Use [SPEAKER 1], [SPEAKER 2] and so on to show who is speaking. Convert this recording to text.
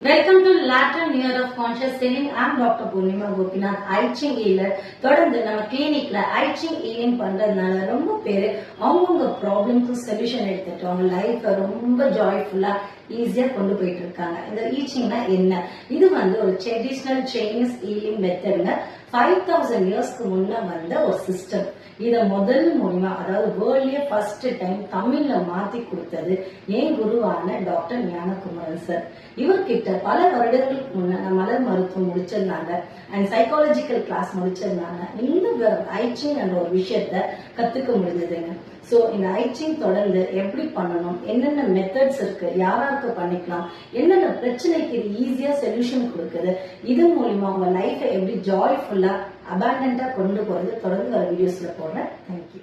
[SPEAKER 1] Welcome to lateral near of conscious healing. I am Dr. Purnima Gopinath, I-Ching healer. தொடர்ந்து நம்ம கிளினிக்ல I-Ching healing பண்றதுனால ரொம்ப பேரு அவங்கவுங்க ப்ராப்ளம்க்கு சொல்யூஷன் எடுத்துட்டு அவங்க லைஃப் ரொம்ப ஜாய்ஃபுல்லா ஈஸியா கொண்டு போயிட்டு இருக்காங்க. இந்த I-Chingனா என்ன? இது ஒரு ட்ரெடிஷனல் சைனீஸ் ஹீலிங் மெத்தட்ங்க. 5000 இயர்ஸ்க்கு முன்ன வந்த ஒரு சிஸ்டம். இத முதல் மூலியமா அதாவது வேர்ல்ட்லயே ஃபர்ஸ்ட் டைம் தமிழ்ல மாத்தி கொடுத்தது என் குருவான டாக்டர் ஞானகுமாரன் சார். இவர்கிட்ட பல வருடங்களுக்கு முன்ன மலர் மருத்துவம் முடிச்சிருந்தாங்க அண்ட் சைக்காலஜிக்கல் கிளாஸ் முடிச்சிருந்தாங்க. இந்த I-Ching என்ற ஒரு விஷயத்த கத்துக்க முடிஞ்சதுங்க. சோ இந்த I-Ching தொடர்ந்து எப்படி பண்ணணும், என்னென்ன மெத்தட்ஸ் இருக்கு, யாராருக்கு பண்ணிக்கலாம், என்னென்ன பிரச்சனைக்கு இது ஈஸியா சொல்யூஷன் கொடுக்குது, இது மூலியமா உங்க லைஃபை எப்படி ஜாய்ஃபுல்லா அபாண்டன்டா கொண்டு போறது தொடர்ந்து வர வீடியோஸ்ல போடுறேன். தேங்க்யூ.